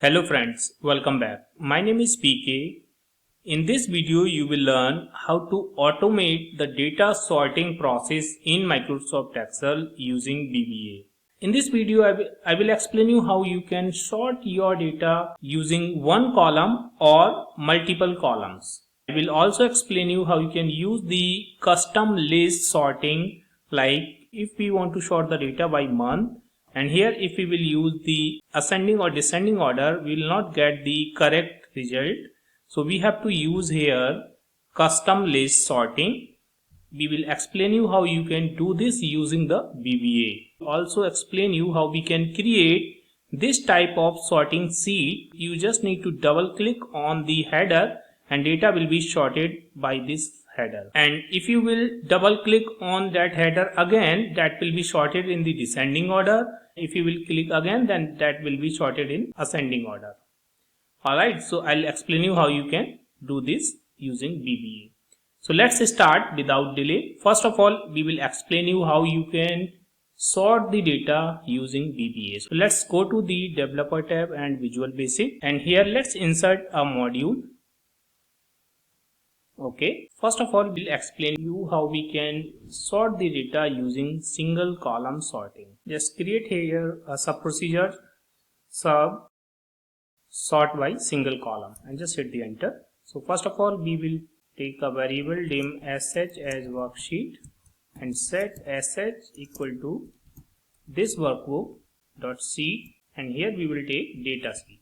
Hello friends, welcome back. My name is PK. In this video you will learn how to automate the data sorting process in Microsoft Excel using VBA. In this video I will explain you how you can sort your data using one column or multiple columns. I will also explain you how you can use the custom list sorting, like if we want to sort the data by month. And here if we will use the ascending or descending order, we will not get the correct result. So we have to use here custom list sorting. We will explain you how you can do this using the VBA. Also explain you how we can create this type of sorting sheet. You just need to double click on the header and data will be sorted by this header. And if you will double click on that header again, that will be sorted in the descending order. If you will click again, then that will be sorted in ascending order. Alright, so I'll explain you how you can do this using VBA. So let's start without delay. First of all, we will explain you how you can sort the data using VBA. So let's go to the Developer tab and Visual Basic, and here let's insert a module. Okay, first of all we'll explain you how we can sort the data using single column sorting. Just create here a sub procedure sub sort by single column and just hit the enter. So first of all we will take a variable dim sh as worksheet and set sh equal to this workbook dot sheet, and here we will take data sheet.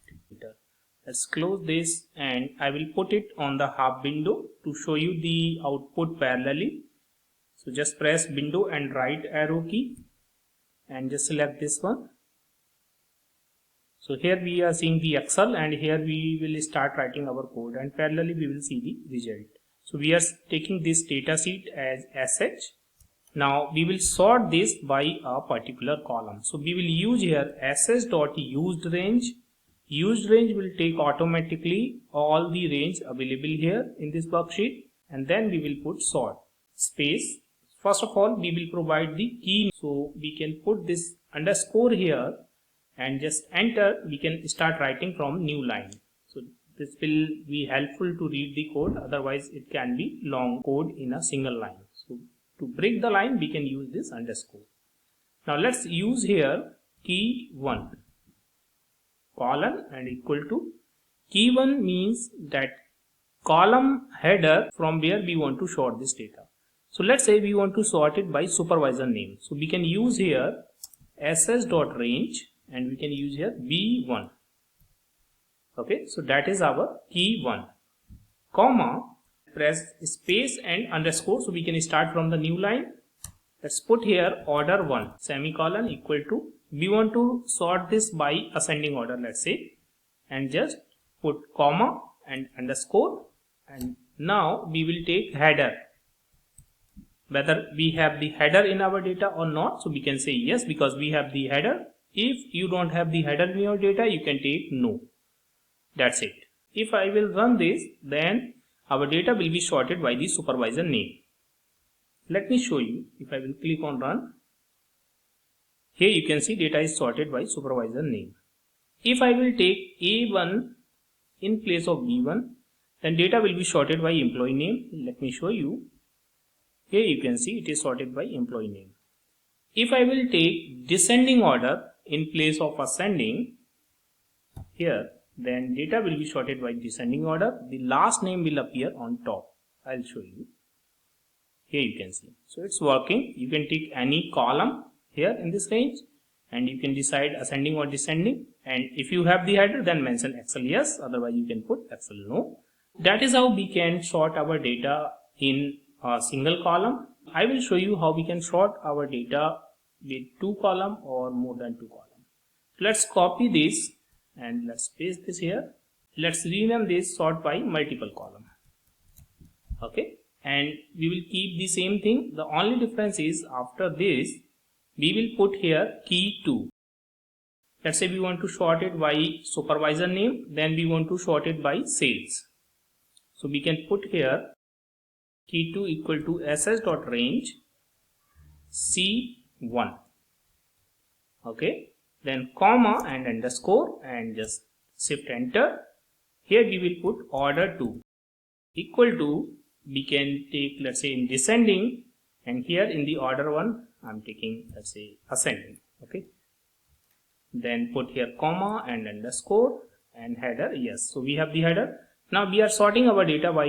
Let's close this and I will put it on the half window to show you the output parallelly. So just press window and right arrow key and just select this one. So here we are seeing the Excel, and here we will start writing our code, and parallelly we will see the result. So we are taking this data sheet as sh. Now we will sort this by a particular column. So we will use here sh.usedRange. Used range will take automatically all the range available here in this worksheet, and then we will put sort space. First of all we will provide the key, so we can put this underscore here and just enter. We can start writing from new line. So this will be helpful to read the code, otherwise it can be long code in a single line. So to break the line we can use this underscore. Now let's use here key 1 colon and equal to key 1 means that column header from where we want to sort this data. So let's say we want to sort it by supervisor name. So we can use here sh.range and we can use here b1. Okay, so that is our key 1, comma, press space and underscore, so we can start from the new line. Let's put here order 1 semicolon equal to, we want to sort this by ascending order, let's say, and just put comma and underscore, and now we will take header, whether we have the header in our data or not. So we can say yes because we have the header. If you don't have the header in your data, you can take no. That's it. If I will run this, then our data will be sorted by the supervisor name. Let me show you. If I will click on run, here you can see data is sorted by supervisor name. If I will take A1 in place of B1, then data will be sorted by employee name. Let me show you. Here you can see it is sorted by employee name. If I will take descending order in place of ascending, here, then data will be sorted by descending order. The last name will appear on top. I'll show you. Here you can see. So it's working. You can take any column here in this range and you can decide ascending or descending, and if you have the header then mention Excel yes, otherwise you can put Excel no. That is how we can sort our data in a single column. I will show you how we can sort our data with 2 column or more than 2 column. Let's copy this and let's paste this here. Let's rename this sort by multiple column. Okay, and we will keep the same thing. The only difference is after this we will put here key 2. Let's say we want to sort it by supervisor name, then we want to sort it by sales. So we can put here key 2 equal to sh.range C1. Okay, then comma and underscore and just shift enter. Here we will put order to equal to, we can take, let's say, in descending, and here in the order one I'm taking, let's say, ascending. Okay, then put here comma and underscore and header. Yes, so we have the header. Now we are sorting our data by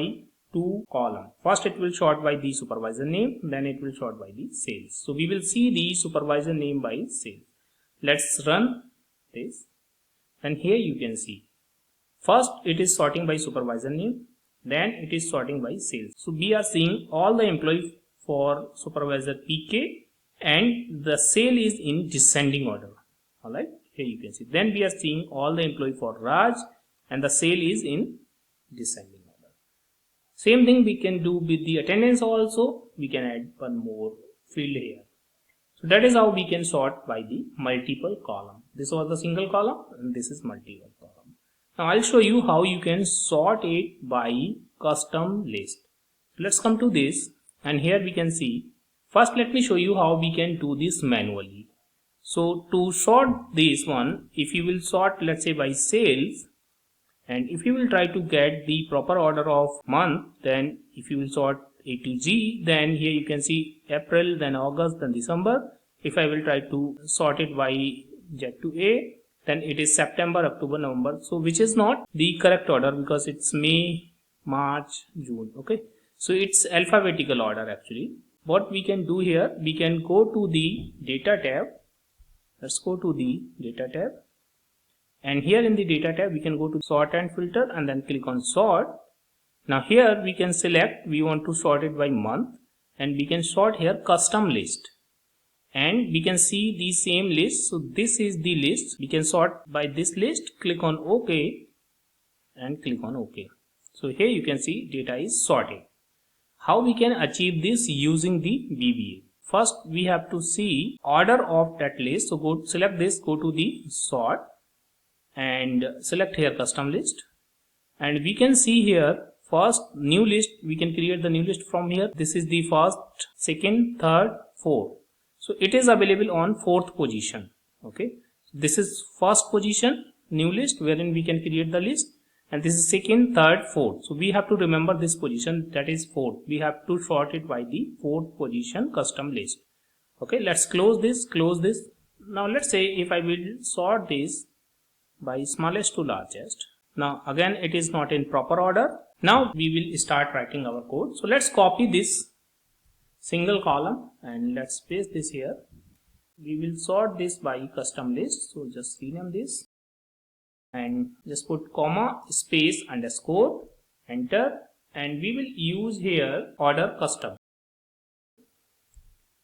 two columns. First it will sort by the supervisor name, then it will sort by the sales. So we will see the supervisor name by sales. Let's run this, and here you can see first it is sorting by supervisor name, then it is sorting by sales. So we are seeing all the employees for supervisor PK, and the sale is in descending order. Alright, here you can see. Then we are seeing all the employee for Raj, and the sale is in descending order. Same thing we can do with the attendance also. We can add one more field here. So that is how we can sort by the multiple column. This was the single column and this is multiple column. Now I'll show you how you can sort it by custom list. Let's come to this, and here we can see. First let me show you how we can do this manually. So to sort this one, if you will sort, let's say, by sales, and if you will try to get the proper order of month, then if you will sort A to G, then here you can see April, then August, then December. If I will try to sort it by Z to A, then it is September, October, November. So which is not the correct order because it's May, March, June. Okay, so it's alphabetical order actually. What we can do here, we can go to the data tab. Let's go to the data tab, and here in the data tab we can go to sort and filter and then click on sort. Now here we can select, we want to sort it by month, and we can sort here custom list, and we can see the same list. So this is the list, we can sort by this list. Click on OK and click on OK. So here you can see data is sorted. How we can achieve this using the VBA? First we have to see order of that list. So go select this, go to the sort and select here custom list, and we can see here first new list. We can create the new list from here. This is the first, second, third, fourth. So it is available on fourth position. Okay, this is first position new list wherein we can create the list, and this is second, third, fourth. So we have to remember this position, that is fourth. We have to sort it by the fourth position custom list. Okay, let's close this, close this. Now let's say if I will sort this by smallest to largest. Now again it is not in proper order. Now we will start writing our code. So let's copy this single column and let's paste this here. We will sort this by custom list. So just rename this and just put comma space underscore enter, and we will use here order custom,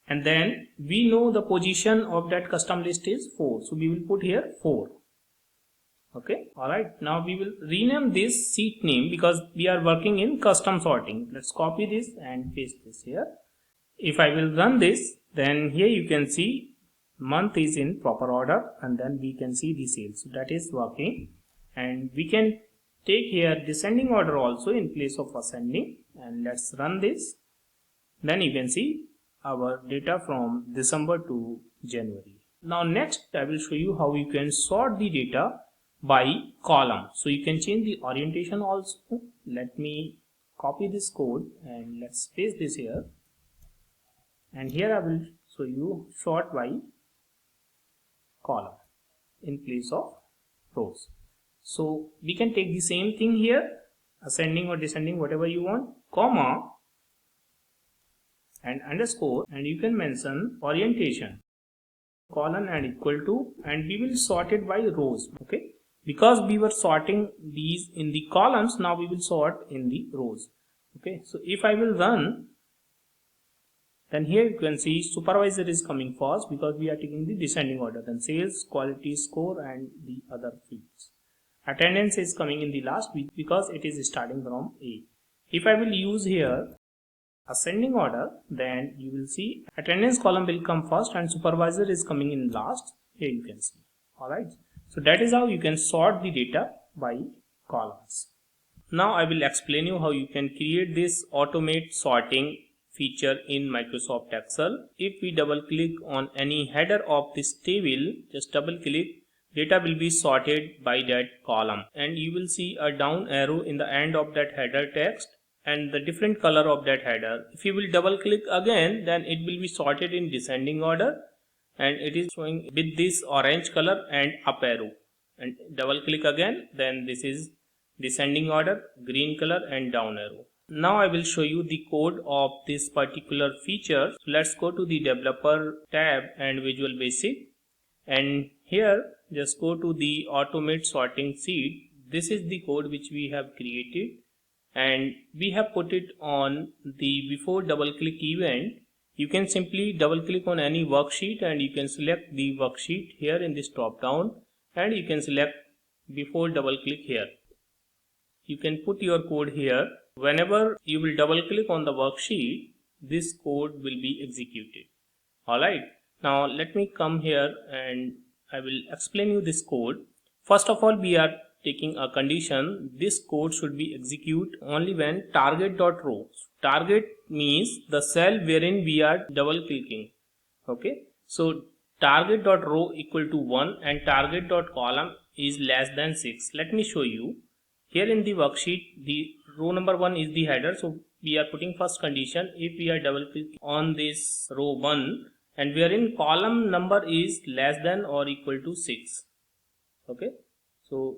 and then we know the position of that custom list is 4, so we will put here 4. Okay, alright. Now we will rename this sheet name because we are working in custom sorting. Let's copy this and paste this here. If I will run this, then here you can see month is in proper order, and then we can see the sales. So that is working, and we can take here descending order also in place of ascending, and let's run this. Then you can see our data from December to January. Now next I will show you how you can sort the data by column. So you can change the orientation also. Let me copy this code and let's paste this here, and here I will show you sort by column in place of rows. So we can take the same thing here, ascending or descending, whatever you want, comma and underscore, and you can mention orientation, colon and equal to, and we will sort it by rows. Okay, because we were sorting these in the columns, now we will sort in the rows. Okay, so if I will run, then here you can see supervisor is coming first because we are taking the descending order, then sales, quality, score, and the other fields. Attendance is coming in the last week because it is starting from A. If I will use here ascending order, then you will see attendance column will come first and supervisor is coming in last. Here you can see. Alright, so that is how you can sort the data by columns. Now I will explain you how you can create this automate sorting feature in Microsoft Excel. If we double click on any header of this table, just double click, data will be sorted by that column, and you will see a down arrow in the end of that header text and the different color of that header. If you will double click again, then it will be sorted in descending order, and it is showing with this orange color and up arrow. And double click again, then this is descending order, green color and down arrow. Now I will show you the code of this particular feature. So let's go to the developer tab and Visual Basic, and here just go to the automate sorting seed. This is the code which we have created, and we have put it on the before double click event. You can simply double click on any worksheet and you can select the worksheet here in this drop down, and you can select before double click here. You can put your code here. Whenever you will double click on the worksheet, this code will be executed. Alright, now let me come here and I will explain you this code. First of all, we are taking a condition. This code should be executed only when target.row. Target means the cell wherein we are double clicking. Okay, so target.row equal to 1 and target.column is less than 6. Let me show you. Here in the worksheet, the row number 1 is the header, so we are putting first condition. If we are double click on this row 1 and wherein column number is less than or equal to 6. Okay, so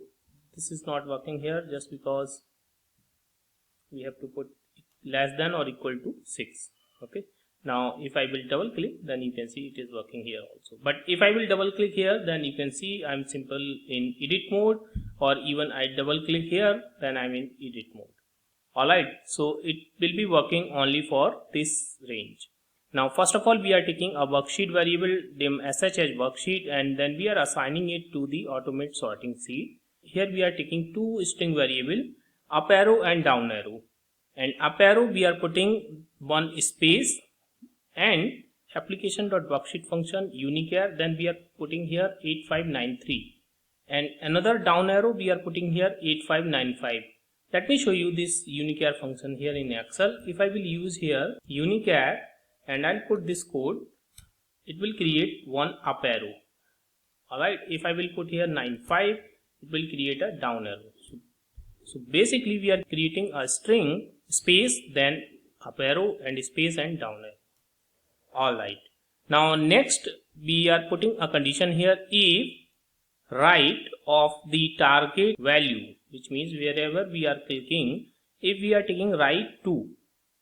this is not working here just because we have to put less than or equal to 6. Okay, now if I will double click, then you can see it is working here also. But if I will double click here, then you can see I'm simple in edit mode, or even I double click here, then I'm in edit mode. Alright, so it will be working only for this range. Now first of all, we are taking a worksheet variable dim sh as worksheet, and then we are assigning it to the automate sorting seed. Here we are taking two string variable, up arrow and down arrow. And up arrow we are putting one space and application.worksheet function unichar, then we are putting here 8593, and another down arrow we are putting here 8595. Let me show you this unichar function here in Excel. If I will use here unichar and I'll put this code, it will create one up arrow. Alright, if I will put here 95, it will create a down arrow. So basically we are creating a string, space, then up arrow, and space and down arrow. Alright, now next we are putting a condition here, if right of the target value, which means wherever we are clicking, if we are taking right to,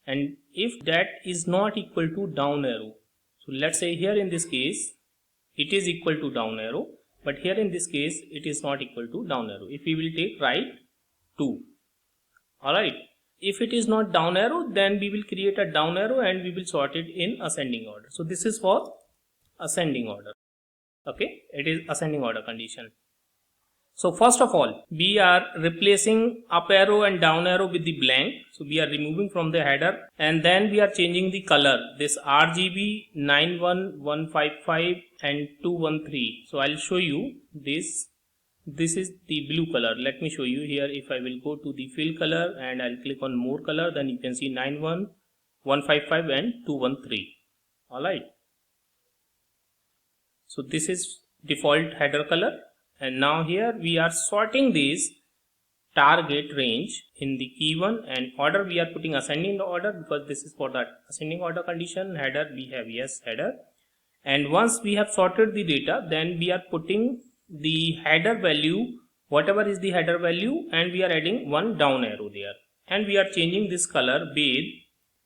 and if that is not equal to down arrow. So let's say here in this case it is equal to down arrow, but here in this case it is not equal to down arrow. If we will take right to, alright, if it is not down arrow, then we will create a down arrow and we will sort it in ascending order. So this is for ascending order. Okay, it is ascending order condition. So first of all, we are replacing up arrow and down arrow with the blank. So we are removing from the header, and then we are changing the color, this RGB 91155 and 213. So I'll show you this. This is the blue color. Let me show you here. If I will go to the fill color and I'll click on more color, then you can see 91155 and 213. Alright. So this is default header color, and now here we are sorting this target range in the key one, and order we are putting ascending order because this is for that ascending order condition. Header we have yes header, and once we have sorted the data, then we are putting the header value, whatever is the header value, and we are adding one down arrow there, and we are changing this color with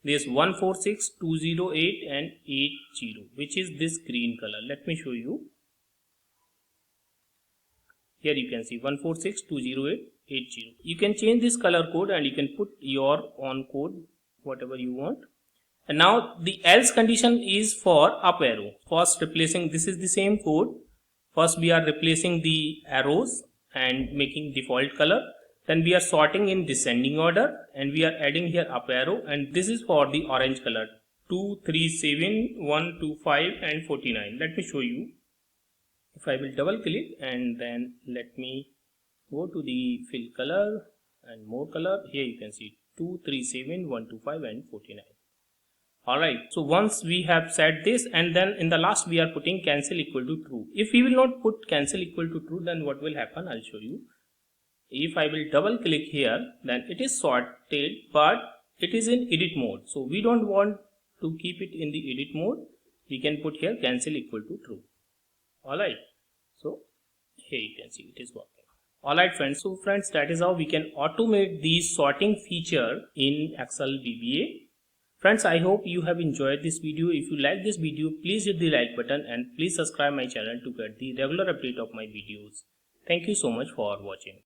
this 146, 208 and 80, which is this green color. Let me show you. Here you can see 146, 208, 80. You can change this color code and you can put your own code, whatever you want. And now the else condition is for up arrow. First replacing, this is the same code. First we are replacing the arrows and making default color. Then we are sorting in descending order and we are adding here up arrow, and this is for the orange color 2, 3, 7, 1, 2, 5 and 49. Let me show you. If I will double click and then let me go to the fill color and more color, here you can see 2, 3, 7, 1, 2, 5 and 49. Alright, so once we have set this, and then in the last we are putting cancel equal to true. If we will not put cancel equal to true, then what will happen, I'll show you. If I will double click here, then it is sorted, but it is in edit mode. So we don't want to keep it in the edit mode. We can put here cancel equal to true. Alright, so here you can see it is working. Alright friends, so friends, that is how we can automate the sorting feature in Excel VBA. Friends, I hope you have enjoyed this video. If you like this video, please hit the like button and please subscribe my channel to get the regular update of my videos. Thank you so much for watching.